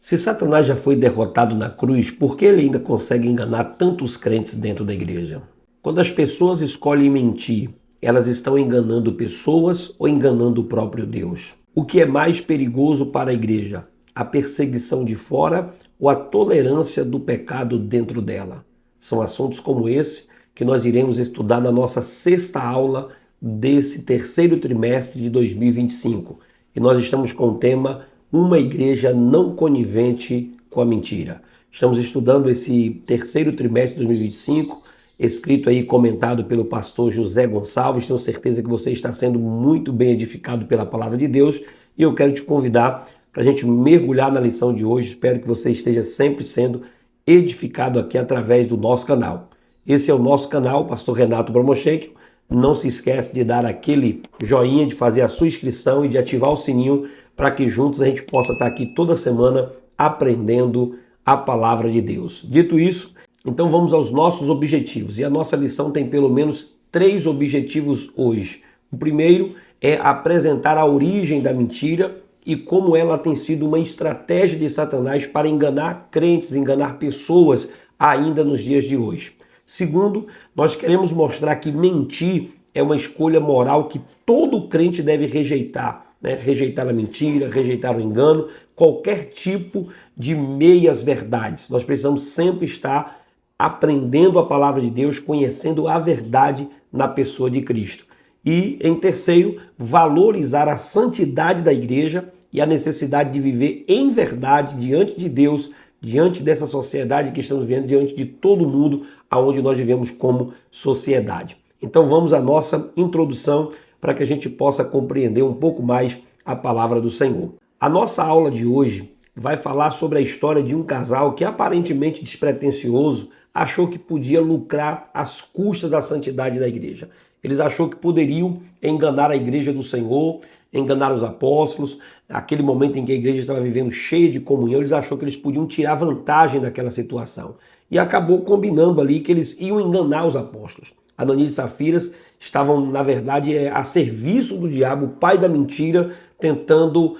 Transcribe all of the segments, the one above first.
Se Satanás já foi derrotado na cruz, por que ele ainda consegue enganar tantos crentes dentro da igreja? Quando as pessoas escolhem mentir, elas estão enganando pessoas ou enganando o próprio Deus? O que é mais perigoso para a igreja? A perseguição de fora ou a tolerância do pecado dentro dela? São assuntos como esse que nós iremos estudar na nossa sexta aula desse terceiro trimestre de 2025. E nós estamos com o tema Uma igreja não conivente com a mentira. Estamos estudando esse terceiro trimestre de 2025, escrito aí, comentado pelo pastor José Gonçalves. Tenho certeza que você está sendo muito bem edificado pela palavra de Deus e eu quero te convidar para a gente mergulhar na lição de hoje. Espero que você esteja sempre sendo edificado aqui através do nosso canal. Esse é o nosso canal, Pastor Renato Bromoschenk. Não se esquece de dar aquele joinha, de fazer a sua inscrição e de ativar o sininho para que juntos a gente possa estar aqui toda semana aprendendo a palavra de Deus. Dito isso, então vamos aos nossos objetivos. E a nossa lição tem pelo menos 3 objetivos hoje. O primeiro é apresentar a origem da mentira e como ela tem sido uma estratégia de Satanás para enganar crentes, enganar pessoas ainda nos dias de hoje. Segundo, nós queremos mostrar que mentir é uma escolha moral que todo crente deve rejeitar. Rejeitar a mentira, rejeitar o engano, qualquer tipo de meias verdades. Nós precisamos sempre estar aprendendo a palavra de Deus, conhecendo a verdade na pessoa de Cristo. E, em terceiro, valorizar a santidade da igreja e a necessidade de viver em verdade diante de Deus, diante dessa sociedade que estamos vivendo, diante de todo mundo aonde nós vivemos como sociedade. Então vamos à nossa introdução para que a gente possa compreender um pouco mais a palavra do Senhor. A nossa aula de hoje vai falar sobre a história de um casal que aparentemente despretensioso achou que podia lucrar às custas da santidade da igreja. Eles achou que poderiam enganar a igreja do Senhor, enganar os apóstolos. Naquele momento em que a igreja estava vivendo cheia de comunhão, eles achou que eles podiam tirar vantagem daquela situação. E acabou combinando ali que eles iam enganar os apóstolos. Ananias e Safiras estavam, na verdade, a serviço do diabo, o pai da mentira, tentando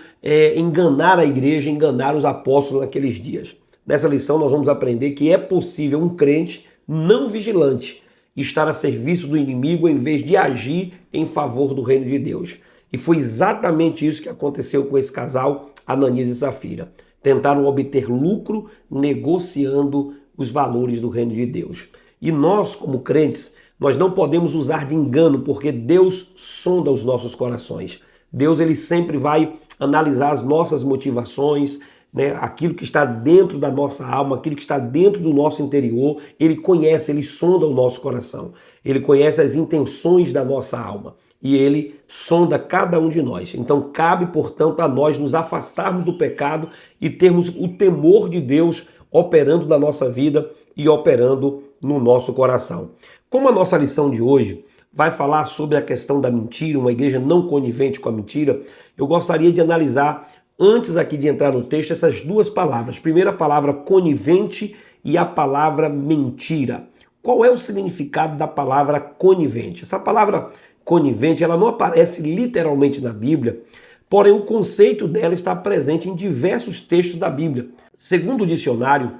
enganar a igreja, enganar os apóstolos naqueles dias. Nessa lição nós vamos aprender que é possível um crente não vigilante estar a serviço do inimigo em vez de agir em favor do reino de Deus. E foi exatamente isso que aconteceu com esse casal, Ananias e Safira. Tentaram obter lucro negociando os valores do reino de Deus. E nós, como crentes, nós não podemos usar de engano, porque Deus sonda os nossos corações. Deus, ele sempre vai analisar as nossas motivações, aquilo que está dentro da nossa alma, aquilo que está dentro do nosso interior. Ele conhece, ele sonda o nosso coração. Ele conhece as intenções da nossa alma. E ele sonda cada um de nós. Então cabe, portanto, a nós nos afastarmos do pecado e termos o temor de Deus operando na nossa vida e operando no nosso coração. Como a nossa lição de hoje vai falar sobre a questão da mentira, uma igreja não conivente com a mentira, eu gostaria de analisar, antes aqui de entrar no texto, essas duas palavras. Primeiro, a palavra conivente e a palavra mentira. Qual é o significado da palavra conivente? Essa palavra conivente, ela não aparece literalmente na Bíblia, porém o conceito dela está presente em diversos textos da Bíblia. Segundo o dicionário,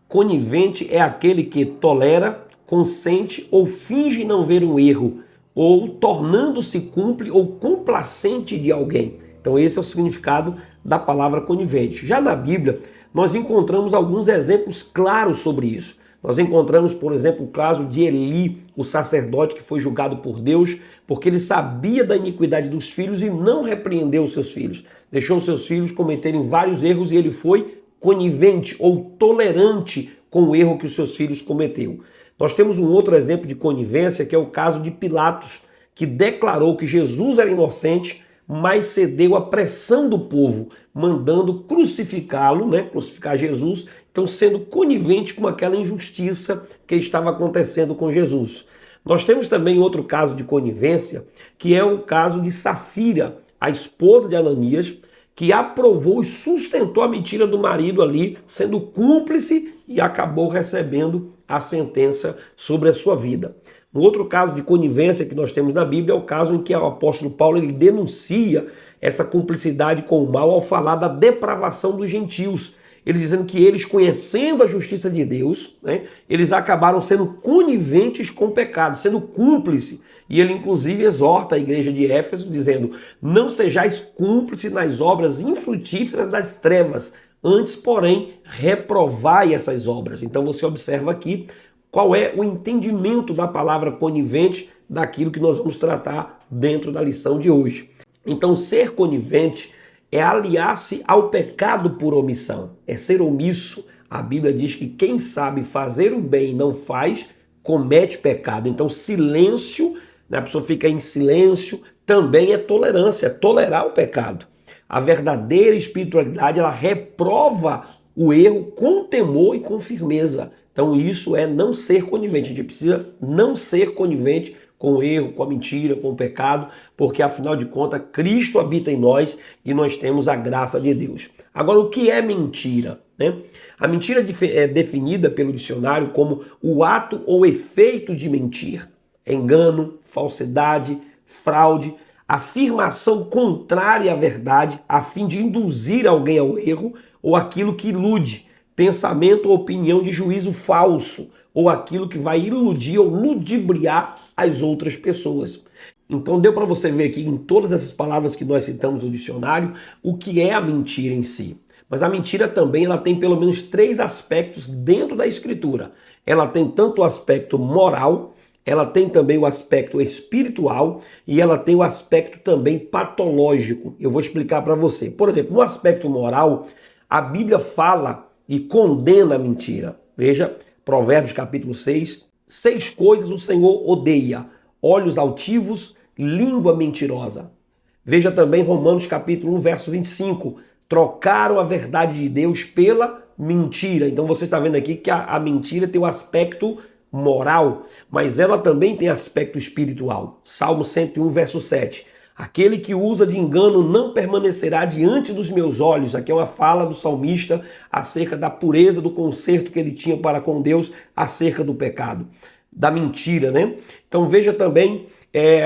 conivente é aquele que tolera, consente ou finge não ver um erro, ou tornando-se cúmplice ou complacente de alguém. Então esse é o significado da palavra conivente. Já na Bíblia, nós encontramos alguns exemplos claros sobre isso. Nós encontramos, por exemplo, o caso de Eli, o sacerdote que foi julgado por Deus, porque ele sabia da iniquidade dos filhos e não repreendeu os seus filhos. Deixou os seus filhos cometerem vários erros e ele foi conivente ou tolerante com o erro que os seus filhos cometeu. Nós temos um outro exemplo de conivência, que é o caso de Pilatos, que declarou que Jesus era inocente, mas cedeu à pressão do povo, mandando crucificá-lo, crucificar Jesus, então sendo conivente com aquela injustiça que estava acontecendo com Jesus. Nós temos também outro caso de conivência, que é o caso de Safira, a esposa de Ananias, que aprovou e sustentou a mentira do marido ali, sendo cúmplice e acabou recebendo a sentença sobre a sua vida. Um outro caso de conivência que nós temos na Bíblia é o caso em que o apóstolo Paulo ele denuncia essa cumplicidade com o mal ao falar da depravação dos gentios. ele dizendo que eles, conhecendo a justiça de Deus, né, eles acabaram sendo coniventes com o pecado, sendo cúmplice. E ele inclusive exorta a igreja de Éfeso dizendo: não sejais cúmplices nas obras infrutíferas das trevas, antes, porém, reprovai essas obras. Então você observa aqui qual é o entendimento da palavra conivente daquilo que nós vamos tratar dentro da lição de hoje. Então, ser conivente é aliar-se ao pecado por omissão, é ser omisso. A Bíblia diz que quem sabe fazer o bem e não faz, comete pecado. Então, silêncio, né, a pessoa fica em silêncio, também é tolerância, é tolerar o pecado. A verdadeira espiritualidade, ela reprova o erro com temor e com firmeza. Então isso é não ser conivente. A gente precisa não ser conivente com o erro, com a mentira, com o pecado, porque afinal de contas Cristo habita em nós e nós temos a graça de Deus. Agora, o que é mentira, né? A mentira é definida pelo dicionário como o ato ou efeito de mentir. Engano, falsidade, fraude, afirmação contrária à verdade, a fim de induzir alguém ao erro, ou aquilo que ilude, pensamento ou opinião de juízo falso, ou aquilo que vai iludir ou ludibriar as outras pessoas. Então deu para você ver aqui em todas essas palavras que nós citamos no dicionário o que é a mentira em si. Mas a mentira também ela tem pelo menos 3 aspectos dentro da Escritura. Ela tem tanto o aspecto moral, ela tem também o aspecto espiritual e ela tem o aspecto também patológico. Eu vou explicar para você. Por exemplo, no aspecto moral, a Bíblia fala e condena a mentira. Veja, Provérbios capítulo 6. 6 coisas o Senhor odeia: olhos altivos, língua mentirosa. Veja também Romanos capítulo 1, verso 25. Trocaram a verdade de Deus pela mentira. Então você está vendo aqui que a mentira tem o aspecto moral, mas ela também tem aspecto espiritual. Salmo 101, verso 7. Aquele que usa de engano não permanecerá diante dos meus olhos. Aqui é uma fala do salmista acerca da pureza do conserto que ele tinha para com Deus acerca do pecado, da mentira, né? Então veja também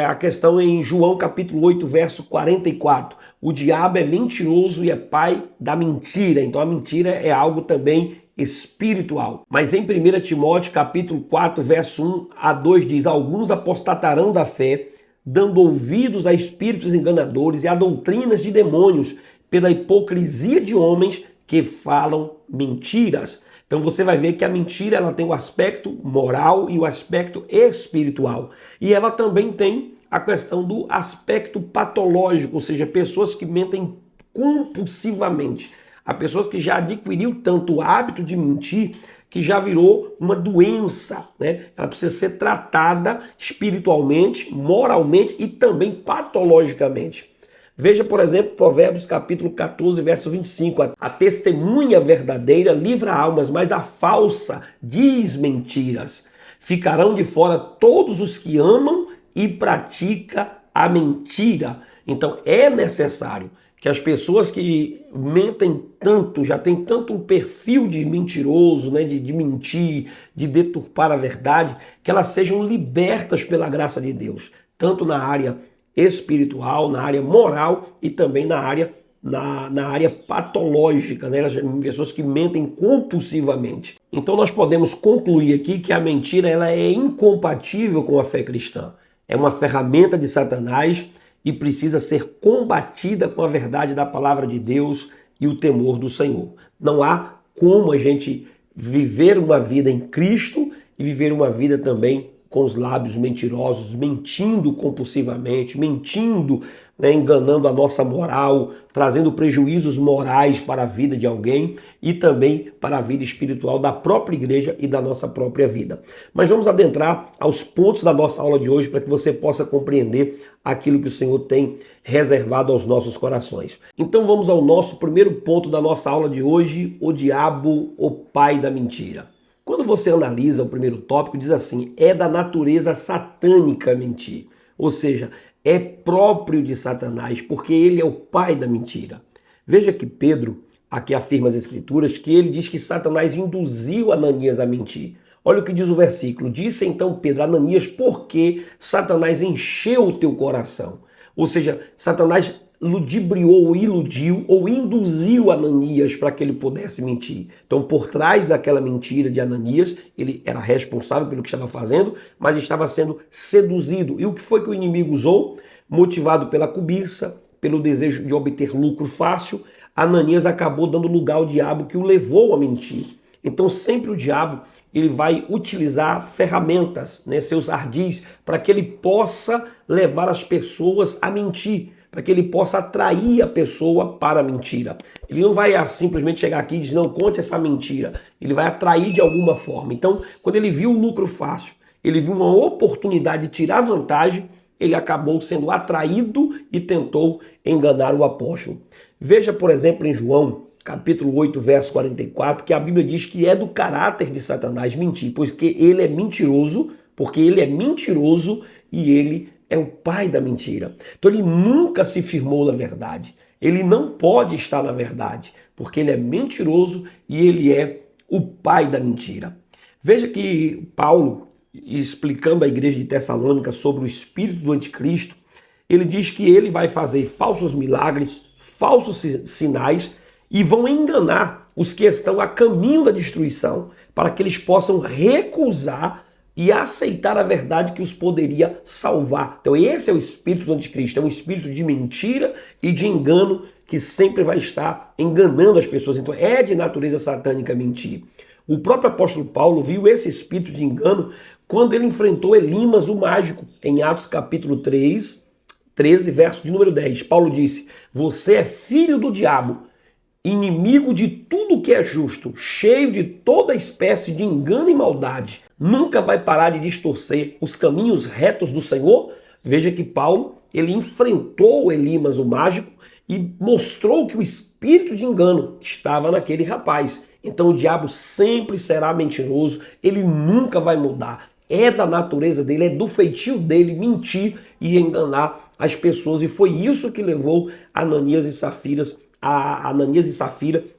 a questão em João capítulo 8, verso 44. O diabo é mentiroso e é pai da mentira. Então a mentira é algo também espiritual. Mas em 1 Timóteo capítulo 4, verso 1 a 2 diz: alguns apostatarão da fé, dando ouvidos a espíritos enganadores e a doutrinas de demônios, pela hipocrisia de homens que falam mentiras. Então você vai ver que a mentira ela tem o aspecto moral e o aspecto espiritual. E ela também tem a questão do aspecto patológico, ou seja, pessoas que mentem compulsivamente. Há pessoas que já adquiriu tanto o hábito de mentir que já virou uma doença, né? Ela precisa ser tratada espiritualmente, moralmente e também patologicamente. Veja, por exemplo, Provérbios capítulo 14, verso 25. A testemunha verdadeira livra almas, mas a falsa diz mentiras. Ficarão de fora todos os que amam e praticam a mentira. Então é necessário que as pessoas que mentem tanto, já tem tanto um perfil de mentiroso, né, de mentir, de deturpar a verdade, que elas sejam libertas pela graça de Deus, tanto na área espiritual, na área moral e também na área patológica, né? As pessoas que mentem compulsivamente. Então nós podemos concluir aqui que a mentira ela é incompatível com a fé cristã. É uma ferramenta de Satanás e precisa ser combatida com a verdade da palavra de Deus e o temor do Senhor. Não há como a gente viver uma vida em Cristo e viver uma vida também com os lábios mentirosos, mentindo compulsivamente, mentindo, né, enganando a nossa moral, trazendo prejuízos morais para a vida de alguém e também para a vida espiritual da própria igreja e da nossa própria vida. Mas vamos adentrar aos pontos da nossa aula de hoje para que você possa compreender aquilo que o Senhor tem reservado aos nossos corações. Então vamos ao nosso primeiro ponto da nossa aula de hoje: o diabo, o pai da mentira. Quando você analisa o primeiro tópico, diz assim: é da natureza satânica mentir. Ou seja, é próprio de Satanás, porque ele é o pai da mentira. Veja que Pedro aqui afirma as escrituras que ele diz que Satanás induziu Ananias a mentir. Olha o que diz o versículo: disse então Pedro a Ananias, por que Satanás encheu o teu coração? Ou seja, Satanás ludibriou, ou iludiu, ou induziu Ananias para que ele pudesse mentir. Então, por trás daquela mentira de Ananias, ele era responsável pelo que estava fazendo, mas estava sendo seduzido. E o que foi que o inimigo usou? Motivado pela cobiça, pelo desejo de obter lucro fácil, Ananias acabou dando lugar ao diabo, que o levou a mentir. Então sempre o diabo ele vai utilizar ferramentas, né, seus ardis, para que ele possa levar as pessoas a mentir, para que ele possa atrair a pessoa para a mentira. Ele não vai simplesmente chegar aqui e dizer, não, conte essa mentira. Ele vai atrair de alguma forma. Então, quando ele viu o lucro fácil, ele viu uma oportunidade de tirar vantagem, ele acabou sendo atraído e tentou enganar o apóstolo. Veja, por exemplo, em João, capítulo 8, verso 44, que a Bíblia diz que é do caráter de Satanás mentir, porque ele é mentiroso, e ele é o pai da mentira. Então ele nunca se firmou na verdade. Ele não pode estar na verdade, porque ele é mentiroso e ele é o pai da mentira. Veja que Paulo, explicando à igreja de Tessalônica sobre o espírito do anticristo, ele diz que ele vai fazer falsos milagres, falsos sinais, e vão enganar os que estão a caminho da destruição, para que eles possam recusar e aceitar a verdade que os poderia salvar. Então esse é o espírito do anticristo, é um espírito de mentira e de engano que sempre vai estar enganando as pessoas. Então é de natureza satânica mentir. O próprio apóstolo Paulo viu esse espírito de engano quando ele enfrentou Elimas, o mágico, em Atos capítulo 3, 13, verso de número 10. Paulo disse, você é filho do diabo, inimigo de tudo que é justo, cheio de toda espécie de engano e maldade, nunca vai parar de distorcer os caminhos retos do Senhor? Veja que Paulo, ele enfrentou Elimas, o mágico, e mostrou que o espírito de engano estava naquele rapaz. Então o diabo sempre será mentiroso, ele nunca vai mudar. É da natureza dele, é do feitio dele mentir e enganar as pessoas. E foi isso que levou Ananias e Safira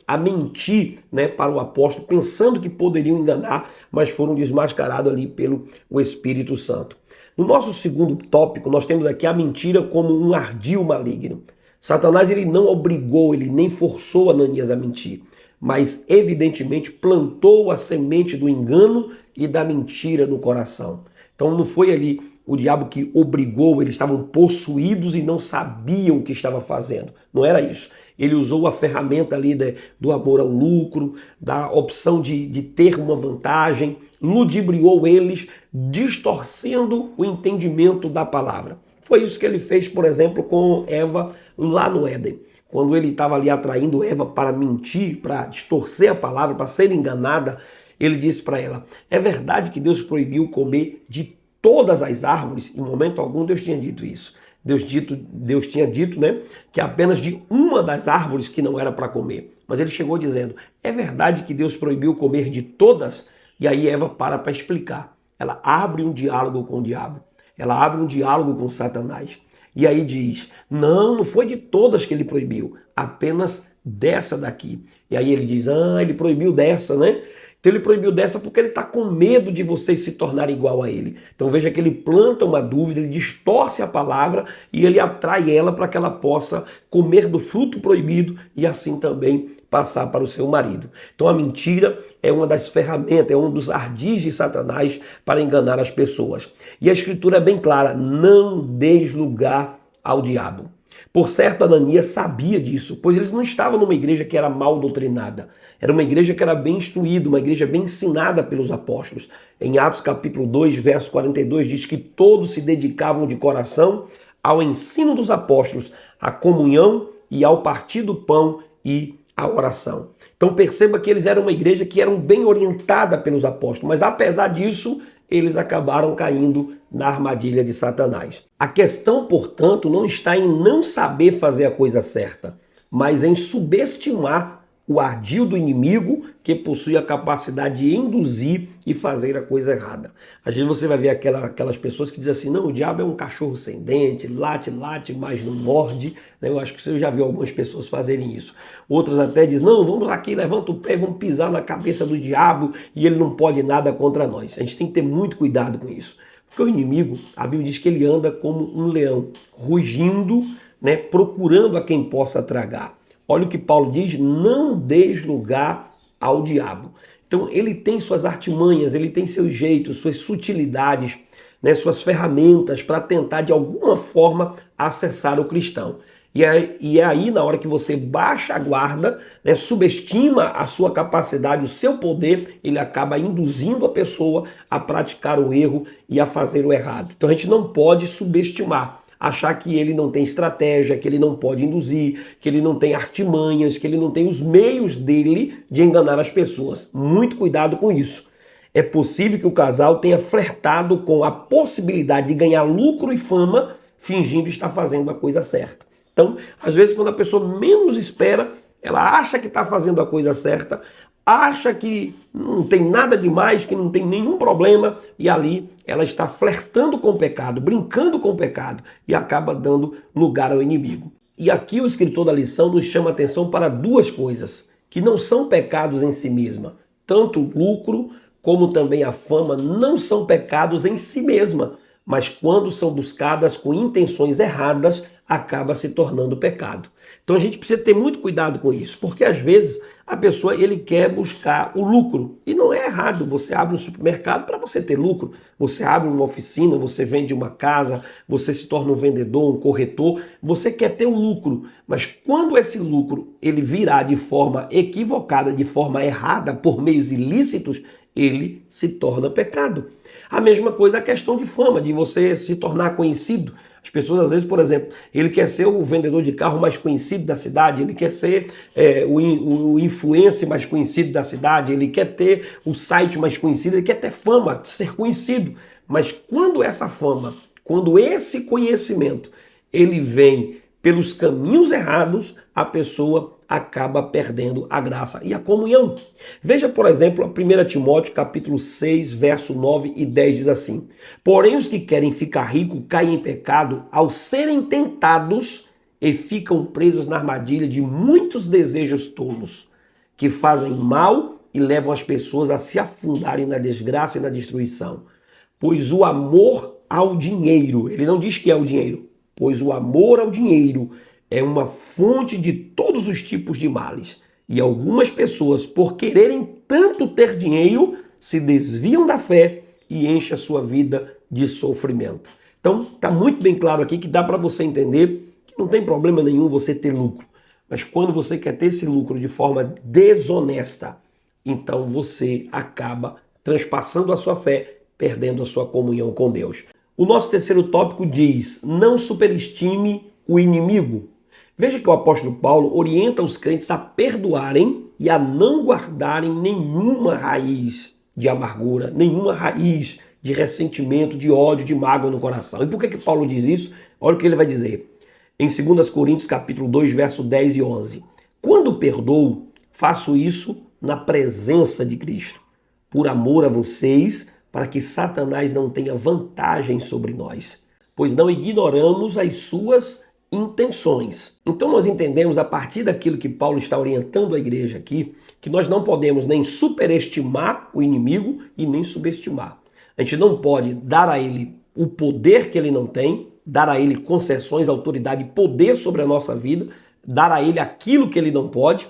a mentir, né, para o apóstolo, pensando que poderiam enganar, mas foram desmascarados ali pelo Espírito Santo. No nosso segundo tópico, nós temos aqui a mentira como um ardil maligno. Satanás ele não obrigou, ele nem forçou Ananias a mentir, mas evidentemente plantou a semente do engano e da mentira no coração. Então não foi ali o diabo que obrigou, eles estavam possuídos e não sabiam o que estava fazendo. Não era isso. Ele usou a ferramenta ali do amor ao lucro, da opção de ter uma vantagem, ludibriou eles, distorcendo o entendimento da palavra. Foi isso que ele fez, por exemplo, com Eva lá no Éden. Quando ele estava ali atraindo Eva para mentir, para distorcer a palavra, para ser enganada, ele disse para ela, é verdade que Deus proibiu comer de todas as árvores? Em momento algum Deus tinha dito isso. Deus tinha dito, né, que apenas de uma das árvores que não era para comer. Mas ele chegou dizendo, é verdade que Deus proibiu comer de todas? E aí Eva para explicar. Ela abre um diálogo com o diabo. Ela abre um diálogo com Satanás. E aí diz, não foi de todas que ele proibiu, apenas dessa daqui. E aí ele diz, ele proibiu dessa, né? Então ele proibiu dessa porque ele está com medo de vocês se tornarem igual a ele. Então veja que ele planta uma dúvida, ele distorce a palavra e ele atrai ela para que ela possa comer do fruto proibido e assim também passar para o seu marido. Então a mentira é uma das ferramentas, é um dos ardis de Satanás para enganar as pessoas. E a escritura é bem clara, não deis lugar ao diabo. Por certo, Ananias sabia disso, pois eles não estavam numa igreja que era mal doutrinada. Era uma igreja que era bem instruída, uma igreja bem ensinada pelos apóstolos. Em Atos capítulo 2, verso 42, diz que todos se dedicavam de coração ao ensino dos apóstolos, à comunhão e ao partir do pão e à oração. Então perceba que eles eram uma igreja que eram bem orientada pelos apóstolos, mas apesar disso, eles acabaram caindo na armadilha de Satanás. A questão, portanto, não está em não saber fazer a coisa certa, mas em subestimar o ardil do inimigo que possui a capacidade de induzir e fazer a coisa errada. Às vezes você vai ver aquelas pessoas que dizem assim, não, o diabo é um cachorro sem dente, late, mas não morde. Eu acho que você já viu algumas pessoas fazerem isso. Outras até dizem, não, vamos aqui, levanta o pé, vamos pisar na cabeça do diabo e ele não pode nada contra nós. A gente tem que ter muito cuidado com isso. Porque o inimigo, a Bíblia diz que ele anda como um leão, rugindo, né, procurando a quem possa tragar. Olha o que Paulo diz: não deis lugar ao diabo. Então ele tem suas artimanhas, ele tem seus jeitos, suas sutilidades, né, suas ferramentas para tentar de alguma forma acessar o cristão. E é aí, na hora que você baixa a guarda, né, subestima a sua capacidade, o seu poder, ele acaba induzindo a pessoa a praticar o erro e a fazer o errado. Então a gente não pode subestimar, achar que ele não tem estratégia, que ele não pode induzir, que ele não tem artimanhas, que ele não tem os meios dele de enganar as pessoas. Muito cuidado com isso. É possível que o casal tenha flertado com a possibilidade de ganhar lucro e fama, fingindo estar fazendo a coisa certa. Então, às vezes, quando a pessoa menos espera, ela acha que está fazendo a coisa certa, acha que não tem nada demais, que não tem nenhum problema, e ali ela está flertando com o pecado, brincando com o pecado, e acaba dando lugar ao inimigo. E aqui o escritor da lição nos chama a atenção para duas coisas, que não são pecados em si mesma. Tanto o lucro, como também a fama, não são pecados em si mesma, mas quando são buscadas com intenções erradas, acaba se tornando pecado. Então a gente precisa ter muito cuidado com isso, porque às vezes a pessoa ele quer buscar o lucro, e não é errado. Você abre um supermercado para você ter lucro, você abre uma oficina, você vende uma casa, você se torna um vendedor, um corretor, você quer ter o lucro, mas quando esse lucro ele virá de forma equivocada, de forma errada, por meios ilícitos, ele se torna pecado. A mesma coisa a questão de fama, de você se tornar conhecido. As pessoas, às vezes, por exemplo, ele quer ser o vendedor de carro mais conhecido da cidade, ele quer ser o influencer mais conhecido da cidade, ele quer ter o site mais conhecido, ele quer ter fama, ser conhecido. Mas quando essa fama, quando esse conhecimento, ele vem pelos caminhos errados, a pessoa acaba perdendo a graça e a comunhão. Veja, por exemplo, 1 Timóteo capítulo 6, verso 9 e 10 diz assim: porém os que querem ficar ricos caem em pecado ao serem tentados e ficam presos na armadilha de muitos desejos tolos, que fazem mal e levam as pessoas a se afundarem na desgraça e na destruição. Pois o amor ao dinheiro, ele não diz que é o dinheiro, pois o amor ao dinheiro é uma fonte de todos os tipos de males. E algumas pessoas, por quererem tanto ter dinheiro, se desviam da fé e enchem a sua vida de sofrimento. Então, está muito bem claro aqui que dá para você entender que não tem problema nenhum você ter lucro. Mas quando você quer ter esse lucro de forma desonesta, então você acaba transpassando a sua fé, perdendo a sua comunhão com Deus. O nosso terceiro tópico diz: não superestime o inimigo. Veja que o apóstolo Paulo orienta os crentes a perdoarem e a não guardarem nenhuma raiz de amargura, nenhuma raiz de ressentimento, de ódio, de mágoa no coração. E por que Paulo diz isso? Olha o que ele vai dizer. Em 2 Coríntios capítulo 2, verso 10 e 11. Quando perdoo, faço isso na presença de Cristo, por amor a vocês, para que Satanás não tenha vantagem sobre nós, pois não ignoramos as suas intenções. Então nós entendemos a partir daquilo que Paulo está orientando a igreja aqui, que nós não podemos nem superestimar o inimigo e nem subestimar. A gente não pode dar a ele o poder que ele não tem, dar a ele concessões, autoridade e poder sobre a nossa vida, dar a ele aquilo que ele não pode,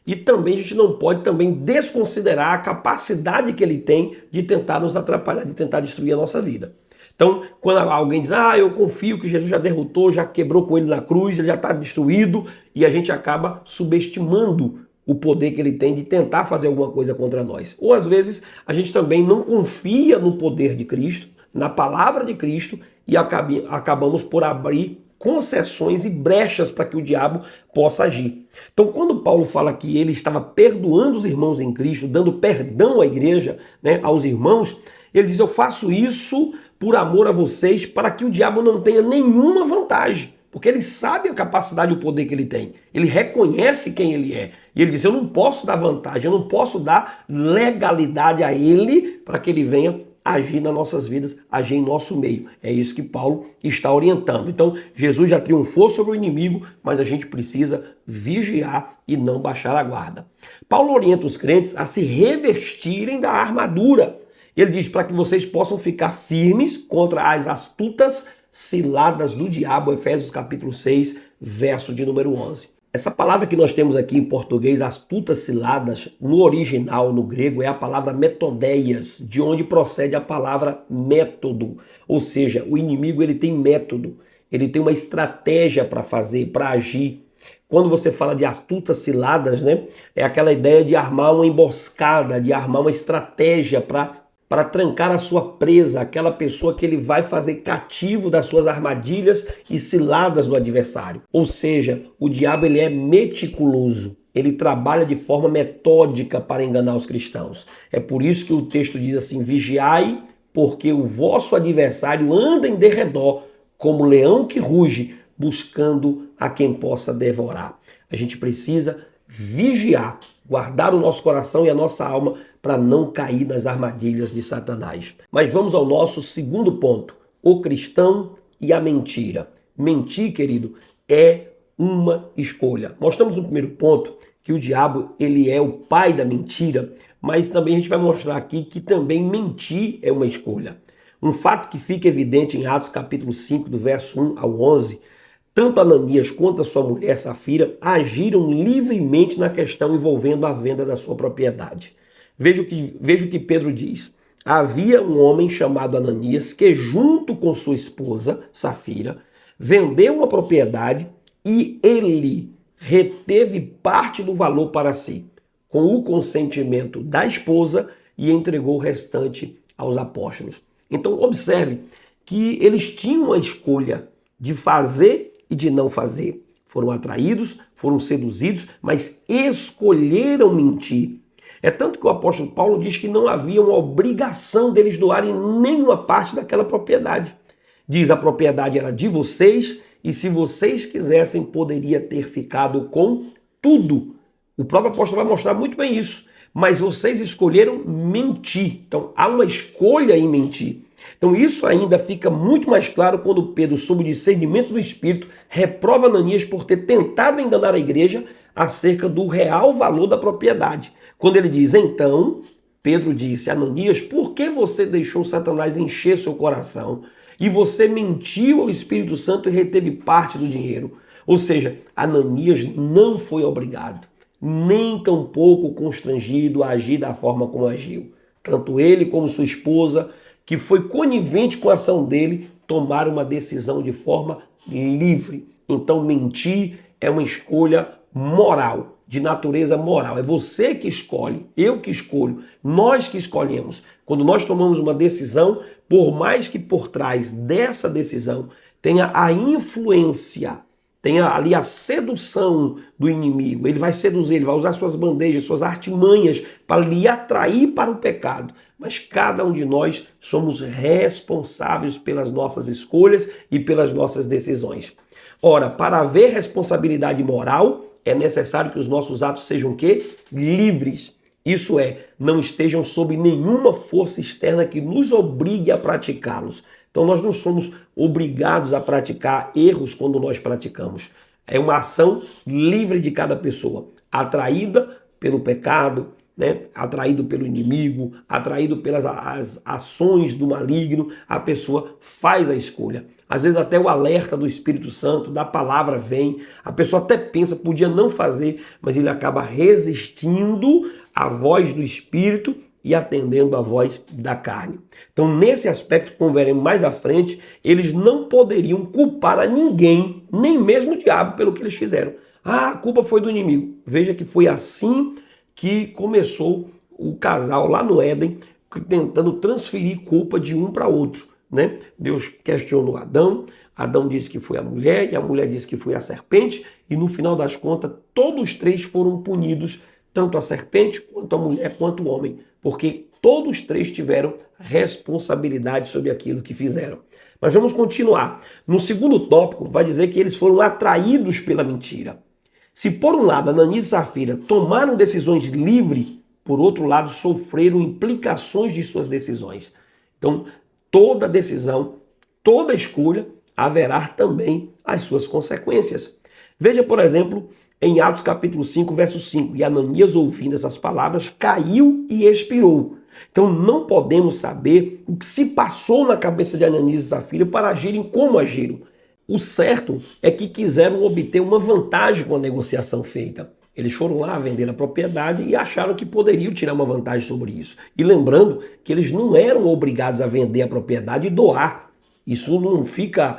e também a gente não pode também desconsiderar a capacidade que ele tem de tentar nos atrapalhar, de tentar destruir a nossa vida. Então, quando alguém diz, eu confio que Jesus já derrotou, já quebrou com ele na cruz, ele já está destruído, e a gente acaba subestimando o poder que ele tem de tentar fazer alguma coisa contra nós. Ou às vezes a gente também não confia no poder de Cristo, na palavra de Cristo, e acabamos por abrir concessões e brechas para que o diabo possa agir. Então, quando Paulo fala que ele estava perdoando os irmãos em Cristo, dando perdão à igreja, né, aos irmãos, ele diz: eu faço isso por amor a vocês, para que o diabo não tenha nenhuma vantagem. Porque ele sabe a capacidade e o poder que ele tem. Ele reconhece quem ele é. E ele diz: eu não posso dar vantagem, eu não posso dar legalidade a ele para que ele venha agir nas nossas vidas, agir em nosso meio. É isso que Paulo está orientando. Então, Jesus já triunfou sobre o inimigo, mas a gente precisa vigiar e não baixar a guarda. Paulo orienta os crentes a se revestirem da armadura. Ele diz para que vocês possam ficar firmes contra as astutas ciladas do diabo, Efésios capítulo 6, verso de número 11. Essa palavra que nós temos aqui em português, astutas ciladas, no original, no grego, é a palavra metodeias, de onde procede a palavra método. Ou seja, o inimigo ele tem método, ele tem uma estratégia para fazer, para agir. Quando você fala de astutas ciladas, né, é aquela ideia de armar uma emboscada, de armar uma estratégia para trancar a sua presa, aquela pessoa que ele vai fazer cativo das suas armadilhas e ciladas do adversário. Ou seja, o diabo ele é meticuloso, ele trabalha de forma metódica para enganar os cristãos. É por isso que o texto diz assim, vigiai, porque o vosso adversário anda em derredor, como leão que ruge, buscando a quem possa devorar. A gente precisa vigiar, guardar o nosso coração e a nossa alma para não cair nas armadilhas de Satanás. Mas vamos ao nosso segundo ponto, o cristão e a mentira. Mentir, querido, é uma escolha. Mostramos no primeiro ponto que o diabo ele é o pai da mentira, mas também a gente vai mostrar aqui que também mentir é uma escolha. Um fato que fica evidente em Atos capítulo 5, do verso 1 ao 11, tanto Ananias quanto a sua mulher Safira agiram livremente na questão envolvendo a venda da sua propriedade. Veja o que Pedro diz. Havia um homem chamado Ananias que, junto com sua esposa Safira, vendeu uma propriedade e ele reteve parte do valor para si, com o consentimento da esposa, e entregou o restante aos apóstolos. Então observe que eles tinham a escolha de fazer e de não fazer. Foram atraídos, foram seduzidos, mas escolheram mentir. É tanto que o apóstolo Paulo diz que não havia uma obrigação deles doarem nenhuma parte daquela propriedade. Diz, a propriedade era de vocês e se vocês quisessem poderia ter ficado com tudo. O próprio apóstolo vai mostrar muito bem isso. Mas vocês escolheram mentir. Então há uma escolha em mentir. Então isso ainda fica muito mais claro quando Pedro, sob o discernimento do Espírito, reprova Ananias por ter tentado enganar a igreja acerca do real valor da propriedade. Quando ele diz, então, Pedro disse, Ananias, por que você deixou Satanás encher seu coração e você mentiu ao Espírito Santo e reteve parte do dinheiro? Ou seja, Ananias não foi obrigado, nem tampouco constrangido a agir da forma como agiu. Tanto ele como sua esposa, que foi conivente com a ação dele, tomaram uma decisão de forma livre. Então mentir é uma escolha moral, de natureza moral. É você que escolhe, eu que escolho, nós que escolhemos. Quando nós tomamos uma decisão, por mais que por trás dessa decisão tenha a influência, tenha ali a sedução do inimigo, ele vai seduzir, ele vai usar suas bandejas, suas artimanhas para lhe atrair para o pecado. Mas cada um de nós somos responsáveis pelas nossas escolhas e pelas nossas decisões. Ora, para haver responsabilidade moral, é necessário que os nossos atos sejam o quê? Livres. Isso é, não estejam sob nenhuma força externa que nos obrigue a praticá-los. Então nós não somos obrigados a praticar erros quando nós praticamos. É uma ação livre de cada pessoa, atraída pelo pecado, né? Atraído pelo inimigo, atraído pelas ações do maligno, a pessoa faz a escolha. Às vezes até o alerta do Espírito Santo, da palavra vem, a pessoa até pensa, podia não fazer, mas ele acaba resistindo à voz do Espírito e atendendo à voz da carne. Então, nesse aspecto, como veremos mais à frente, eles não poderiam culpar a ninguém, nem mesmo o diabo, pelo que eles fizeram. Ah, a culpa foi do inimigo. Veja que foi assim que começou o casal lá no Éden, tentando transferir culpa de um para outro, né? Deus questionou Adão, Adão disse que foi a mulher, e a mulher disse que foi a serpente, e no final das contas, todos os três foram punidos, tanto a serpente, quanto a mulher, quanto o homem, porque todos os três tiveram responsabilidade sobre aquilo que fizeram. Mas vamos continuar. No segundo tópico, vai dizer que eles foram atraídos pela mentira. Se por um lado Ananias e Safira tomaram decisões livres, por outro lado sofreram implicações de suas decisões. Então, toda decisão, toda escolha, haverá também as suas consequências. Veja, por exemplo, em Atos capítulo 5, verso 5, e Ananias, ouvindo essas palavras, caiu e expirou. Então não podemos saber o que se passou na cabeça de Ananias e Safira para agirem como agiram. O certo é que quiseram obter uma vantagem com a negociação feita. Eles foram lá vender a propriedade e acharam que poderiam tirar uma vantagem sobre isso. E lembrando que eles não eram obrigados a vender a propriedade e doar. Isso não fica,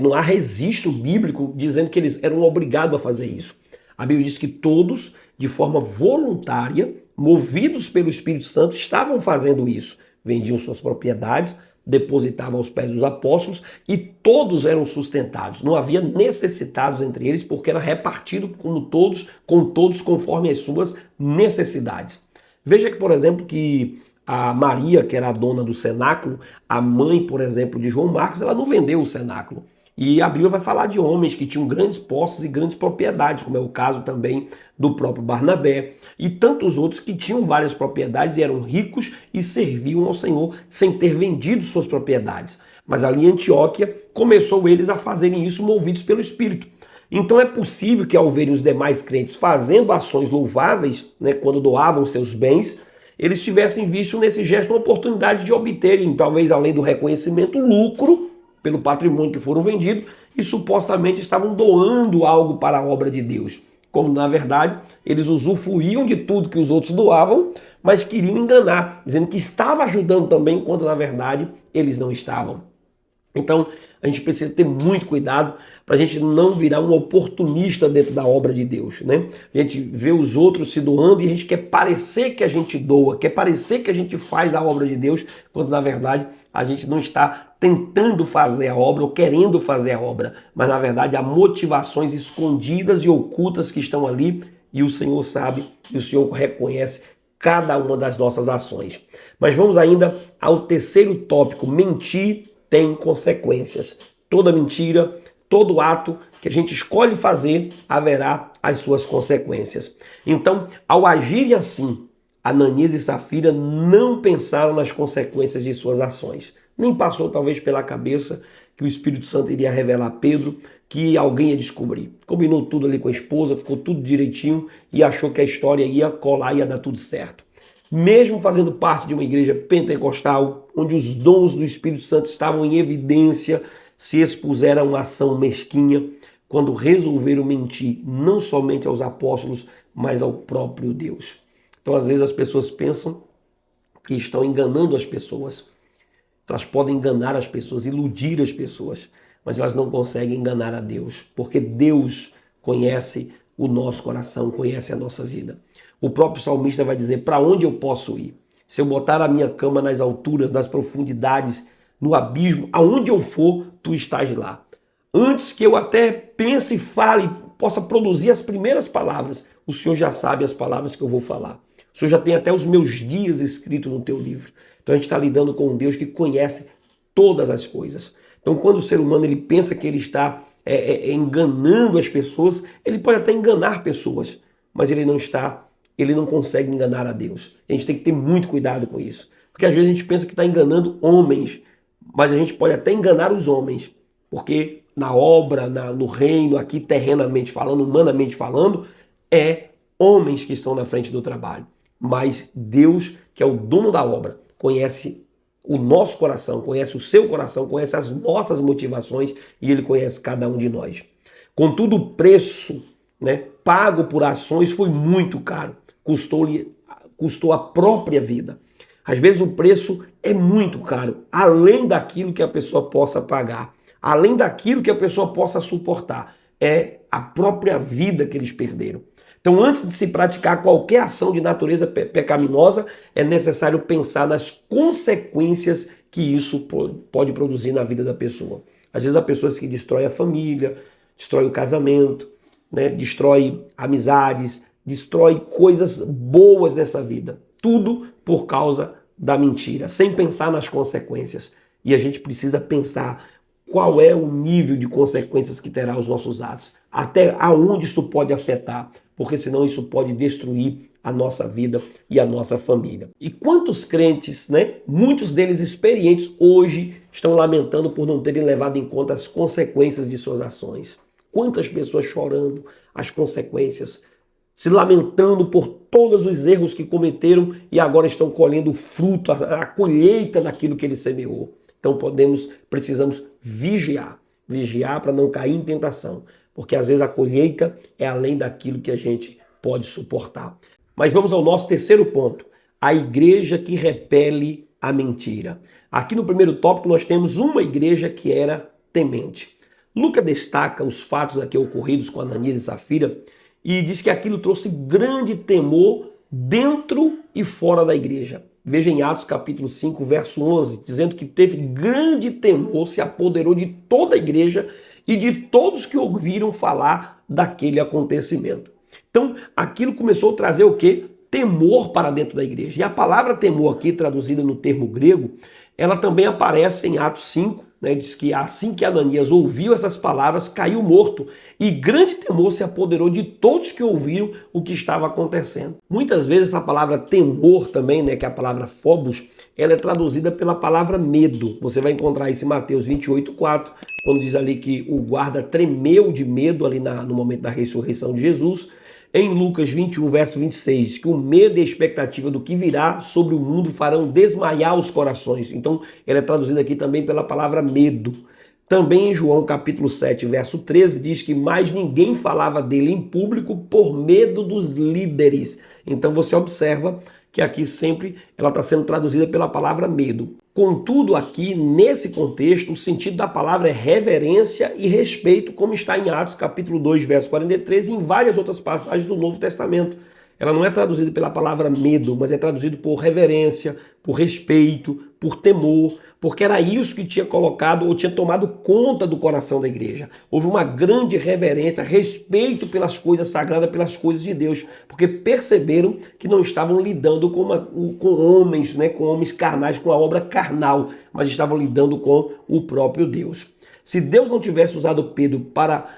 não há registro bíblico dizendo que eles eram obrigados a fazer isso. A Bíblia diz que todos, de forma voluntária, movidos pelo Espírito Santo, estavam fazendo isso. Vendiam suas propriedades, depositavam aos pés dos apóstolos e todos eram sustentados. Não havia necessitados entre eles, porque era repartido com todos conforme as suas necessidades. Veja que, por exemplo, que a Maria, que era a dona do cenáculo, a mãe, por exemplo, de João Marcos, ela não vendeu o cenáculo. E a Bíblia vai falar de homens que tinham grandes posses e grandes propriedades, como é o caso também do próprio Barnabé e tantos outros que tinham várias propriedades e eram ricos e serviam ao Senhor sem ter vendido suas propriedades. Mas ali em Antioquia começou eles a fazerem isso movidos pelo Espírito. Então é possível que ao verem os demais crentes fazendo ações louváveis, quando doavam seus bens, eles tivessem visto nesse gesto uma oportunidade de obterem, talvez além do reconhecimento, lucro pelo patrimônio que foram vendidos e supostamente estavam doando algo para a obra de Deus. Como na verdade eles usufruíam de tudo que os outros doavam, mas queriam enganar, dizendo que estava ajudando também, quando na verdade eles não estavam. Então a gente precisa ter muito cuidado para a gente não virar um oportunista dentro da obra de Deus, A gente vê os outros se doando e a gente quer parecer que a gente doa, quer parecer que a gente faz a obra de Deus, quando na verdade a gente não está tentando fazer a obra ou querendo fazer a obra, mas na verdade há motivações escondidas e ocultas que estão ali e o Senhor sabe e o Senhor reconhece cada uma das nossas ações. Mas vamos ainda ao terceiro tópico: mentir tem consequências. Toda mentira, todo ato que a gente escolhe fazer haverá as suas consequências. Então, ao agirem assim, Ananias e Safira não pensaram nas consequências de suas ações. Nem passou talvez pela cabeça que o Espírito Santo iria revelar a Pedro, que alguém ia descobrir. Combinou tudo ali com a esposa, ficou tudo direitinho e achou que a história ia colar, ia dar tudo certo. Mesmo fazendo parte de uma igreja pentecostal, onde os dons do Espírito Santo estavam em evidência, se expuseram a uma ação mesquinha, quando resolveram mentir não somente aos apóstolos, mas ao próprio Deus. Então, às vezes, as pessoas pensam que estão enganando as pessoas. Elas podem enganar as pessoas, iludir as pessoas, mas elas não conseguem enganar a Deus, porque Deus conhece o nosso coração, conhece a nossa vida. O próprio salmista vai dizer: para onde eu posso ir? Se eu botar a minha cama nas alturas, nas profundidades, no abismo, aonde eu for, tu estás lá. Antes que eu até pense e fale, possa produzir as primeiras palavras, o Senhor já sabe as palavras que eu vou falar. O Senhor já tem até os meus dias escritos no teu livro. Então a gente está lidando com um Deus que conhece todas as coisas. Então quando o ser humano ele pensa que ele está enganando as pessoas, ele pode até enganar pessoas, mas ele não consegue enganar a Deus. A gente tem que ter muito cuidado com isso. Porque às vezes a gente pensa que está enganando homens, mas a gente pode até enganar os homens. Porque na obra, no reino, aqui terrenamente falando, humanamente falando, é homens que estão na frente do trabalho. Mas Deus, que é o dono da obra, conhece o nosso coração, conhece o seu coração, conhece as nossas motivações e Ele conhece cada um de nós. Contudo, o preço pago por ações foi muito caro. Custou a própria vida. Às vezes o preço é muito caro, além daquilo que a pessoa possa pagar, além daquilo que a pessoa possa suportar. É a própria vida que eles perderam. Então, antes de se praticar qualquer ação de natureza pecaminosa, é necessário pensar nas consequências que isso pode produzir na vida da pessoa. Às vezes, há pessoas que destroem a família, destrói o casamento, destrói amizades, destrói coisas boas dessa vida. Tudo por causa da mentira, sem pensar nas consequências. E a gente precisa pensar qual é o nível de consequências que terá os nossos atos, até aonde isso pode afetar, porque senão isso pode destruir a nossa vida e a nossa família. E quantos crentes, muitos deles experientes, hoje estão lamentando por não terem levado em conta as consequências de suas ações. Quantas pessoas chorando as consequências, se lamentando por todos os erros que cometeram e agora estão colhendo o fruto, a colheita daquilo que ele semeou. Então precisamos vigiar. vigiar para não cair em tentação, porque às vezes a colheita é além daquilo que a gente pode suportar. Mas vamos ao nosso terceiro ponto, a igreja que repele a mentira. Aqui no primeiro tópico nós temos uma igreja que era temente. Lucas destaca os fatos aqui ocorridos com Ananias e Safira e diz que aquilo trouxe grande temor dentro e fora da igreja. Veja em Atos capítulo 5, verso 11, dizendo que teve grande temor, se apoderou de toda a igreja e de todos que ouviram falar daquele acontecimento. Então, aquilo começou a trazer o quê? Temor para dentro da igreja. E a palavra temor aqui, traduzida no termo grego, ela também aparece em Atos 5, né? Diz que assim que Ananias ouviu essas palavras, caiu morto e grande temor se apoderou de todos que ouviram o que estava acontecendo. Muitas vezes essa palavra temor também, né, que é a palavra phobos, ela é traduzida pela palavra medo. Você vai encontrar isso em Mateus 28:4, quando diz ali que o guarda tremeu de medo ali no momento da ressurreição de Jesus. Em Lucas 21, verso 26, que o medo e a expectativa do que virá sobre o mundo farão desmaiar os corações. Então, ela é traduzida aqui também pela palavra medo. Também em João capítulo 7, verso 13, diz que mais ninguém falava dele em público por medo dos líderes. Então, você observa que aqui sempre ela está sendo traduzida pela palavra medo. Contudo, aqui, nesse contexto, o sentido da palavra é reverência e respeito, como está em Atos capítulo 2, verso 43 e em várias outras passagens do Novo Testamento. Ela não é traduzida pela palavra medo, mas é traduzida por reverência, por respeito, por temor, porque era isso que tinha colocado ou tinha tomado conta do coração da igreja. Houve uma grande reverência, respeito pelas coisas sagradas, pelas coisas de Deus, porque perceberam que não estavam lidando com homens, né, com homens carnais, com a obra carnal, mas estavam lidando com o próprio Deus. Se Deus não tivesse usado Pedro para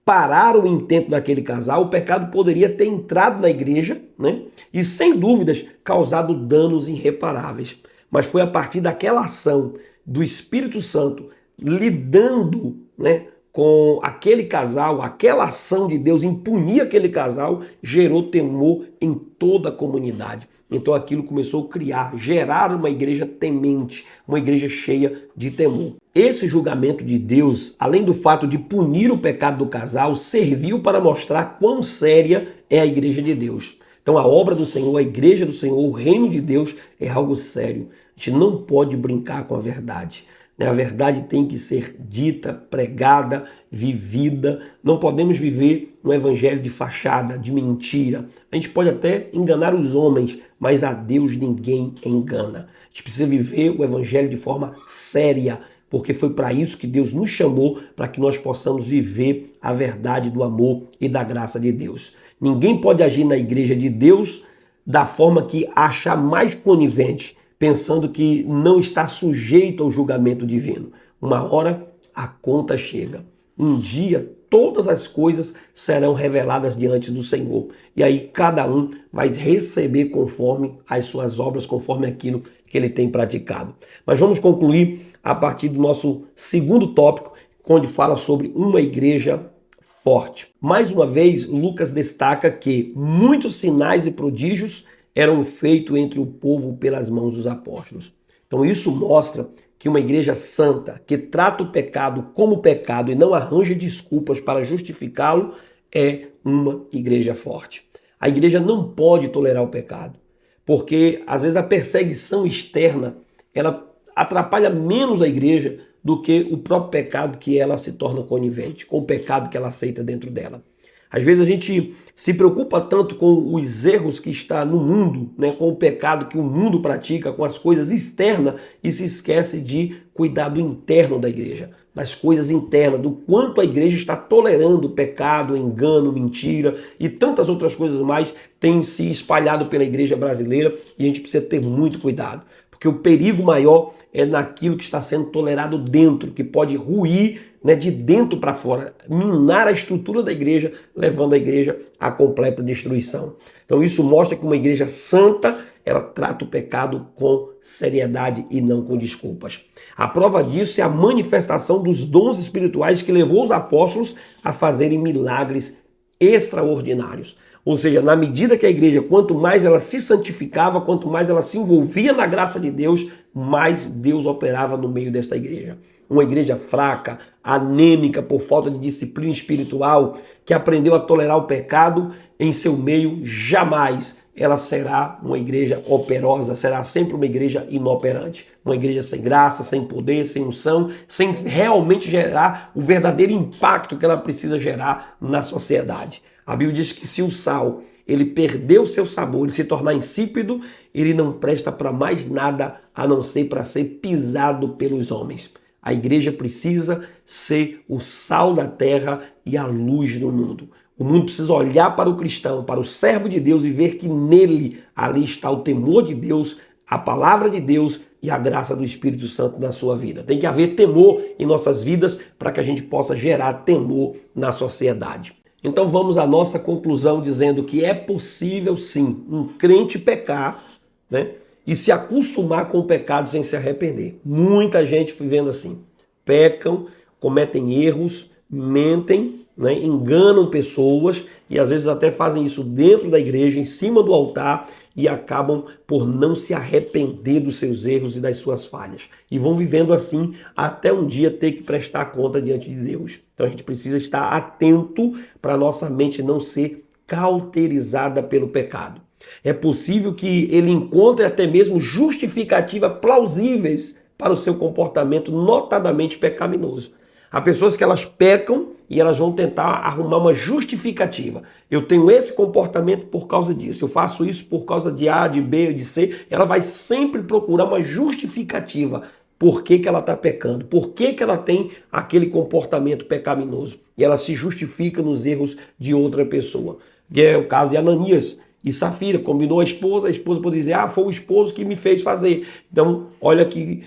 parar o intento daquele casal, o pecado poderia ter entrado na igreja, né, e sem dúvidas causado danos irreparáveis. Mas foi a partir daquela ação do Espírito Santo lidando, né, com aquele casal, aquela ação de Deus em punir aquele casal, gerou temor em toda a comunidade. Então aquilo começou a gerar uma igreja temente, uma igreja cheia de temor. Esse julgamento de Deus, além do fato de punir o pecado do casal, serviu para mostrar quão séria é a igreja de Deus. Então a obra do Senhor, a igreja do Senhor, o reino de Deus é algo sério. A gente não pode brincar com a verdade. A verdade tem que ser dita, pregada, vivida. Não podemos viver um evangelho de fachada, de mentira. A gente pode até enganar os homens, mas a Deus ninguém engana. A gente precisa viver o evangelho de forma séria, porque foi para isso que Deus nos chamou, para que nós possamos viver a verdade do amor e da graça de Deus. Ninguém pode agir na igreja de Deus da forma que acha mais conivente, pensando que não está sujeito ao julgamento divino. Uma hora a conta chega. Um dia todas as coisas serão reveladas diante do Senhor. E aí cada um vai receber conforme as suas obras, conforme aquilo que ele tem praticado. Mas vamos concluir a partir do nosso segundo tópico, onde fala sobre uma igreja forte. Mais uma vez, Lucas destaca que muitos sinais e prodígios eram feitos entre o povo pelas mãos dos apóstolos. Então isso mostra que uma igreja santa, que trata o pecado como pecado e não arranja desculpas para justificá-lo, é uma igreja forte. A igreja não pode tolerar o pecado, porque às vezes a perseguição externa, ela atrapalha menos a igreja do que o próprio pecado que ela se torna conivente, com o pecado que ela aceita dentro dela. Às vezes a gente se preocupa tanto com os erros que está no mundo, né, com o pecado que o mundo pratica, com as coisas externas e se esquece de cuidar do interno da igreja, das coisas internas, do quanto a igreja está tolerando pecado, engano, mentira e tantas outras coisas mais têm se espalhado pela igreja brasileira e a gente precisa ter muito cuidado, porque o perigo maior é naquilo que está sendo tolerado dentro, que pode ruir, né, de dentro para fora, minar a estrutura da igreja, levando a igreja à completa destruição. Então isso mostra que uma igreja santa, ela trata o pecado com seriedade e não com desculpas. A prova disso é a manifestação dos dons espirituais que levou os apóstolos a fazerem milagres extraordinários. Ou seja, na medida que a igreja, quanto mais ela se santificava, quanto mais ela se envolvia na graça de Deus, mais Deus operava no meio desta igreja. Uma igreja fraca, anêmica por falta de disciplina espiritual, que aprendeu a tolerar o pecado em seu meio, jamais ela será uma igreja operosa, será sempre uma igreja inoperante. Uma igreja sem graça, sem poder, sem unção, sem realmente gerar o verdadeiro impacto que ela precisa gerar na sociedade. A Bíblia diz que se o sal ele perdeu o seu sabor, ele se tornar insípido, ele não presta para mais nada a não ser para ser pisado pelos homens. A igreja precisa ser o sal da terra e a luz do mundo. O mundo precisa olhar para o cristão, para o servo de Deus e ver que nele ali está o temor de Deus, a palavra de Deus e a graça do Espírito Santo na sua vida. Tem que haver temor em nossas vidas para que a gente possa gerar temor na sociedade. Então vamos à nossa conclusão dizendo que é possível sim um crente pecar, né, e se acostumar com o pecado sem se arrepender. Muita gente vivendo assim. Pecam, cometem erros, mentem, né, enganam pessoas e às vezes até fazem isso dentro da igreja, em cima do altar, e acabam por não se arrepender dos seus erros e das suas falhas. E vão vivendo assim até um dia ter que prestar conta diante de Deus. Então a gente precisa estar atento para nossa mente não ser cauterizada pelo pecado. É possível que ele encontre até mesmo justificativas plausíveis para o seu comportamento notadamente pecaminoso. Há pessoas que elas pecam e elas vão tentar arrumar uma justificativa. Eu tenho esse comportamento por causa disso, eu faço isso por causa de A, de B, de C. Ela vai sempre procurar uma justificativa. Por que ela está pecando? Por que ela tem aquele comportamento pecaminoso? E ela se justifica nos erros de outra pessoa. Que é o caso de Ananias e Safira. Combinou a esposa pode dizer, foi o esposo que me fez fazer. Então, olha que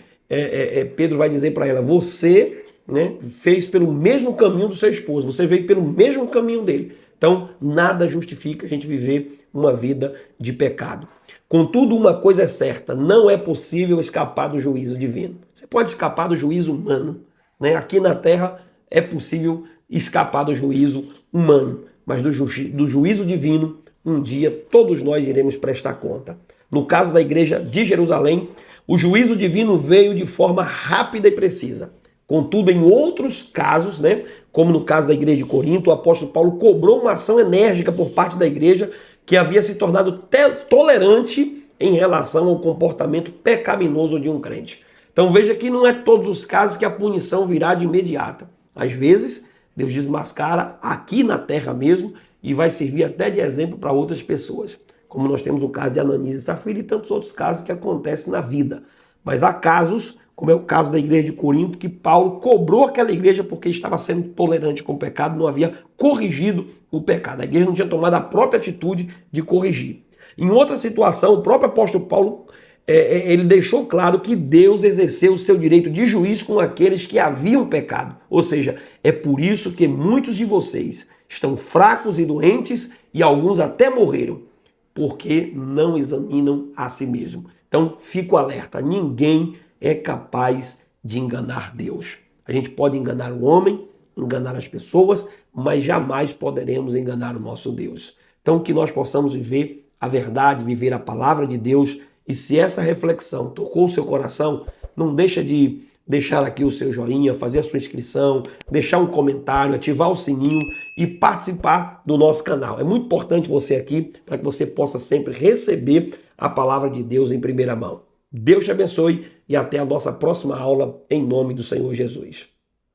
Pedro vai dizer para ela, você, né, fez pelo mesmo caminho do seu esposo, você veio pelo mesmo caminho dele. Então, nada justifica a gente viver uma vida de pecado. Contudo, uma coisa é certa, não é possível escapar do juízo divino. Você pode escapar do juízo humano, né? Aqui na terra é possível escapar do juízo humano, mas do juízo divino, um dia todos nós iremos prestar conta. No caso da igreja de Jerusalém, o juízo divino veio de forma rápida e precisa. Contudo, em outros casos, né, como no caso da igreja de Corinto, o apóstolo Paulo cobrou uma ação enérgica por parte da igreja que havia se tornado tolerante em relação ao comportamento pecaminoso de um crente. Então veja que não é todos os casos que a punição virá de imediata. Às vezes, Deus desmascara aqui na terra mesmo e vai servir até de exemplo para outras pessoas. Como nós temos o caso de Ananias e Safira e tantos outros casos que acontecem na vida. Mas há casos, como é o caso da igreja de Corinto, que Paulo cobrou aquela igreja porque estava sendo tolerante com o pecado, não havia corrigido o pecado. A igreja não tinha tomado a própria atitude de corrigir. Em outra situação, o próprio apóstolo Paulo ele deixou claro que Deus exerceu o seu direito de juiz com aqueles que haviam pecado. Ou seja, é por isso que muitos de vocês estão fracos e doentes e alguns até morreram, porque não examinam a si mesmo. Então, fico alerta, ninguém é capaz de enganar Deus. A gente pode enganar o homem, enganar as pessoas, mas jamais poderemos enganar o nosso Deus. Então, que nós possamos viver a verdade, viver a palavra de Deus. E se essa reflexão tocou o seu coração, não deixa de deixar aqui o seu joinha, fazer a sua inscrição, deixar um comentário, ativar o sininho e participar do nosso canal. É muito importante você aqui para que você possa sempre receber a palavra de Deus em primeira mão. Deus te abençoe e até a nossa próxima aula em nome do Senhor Jesus.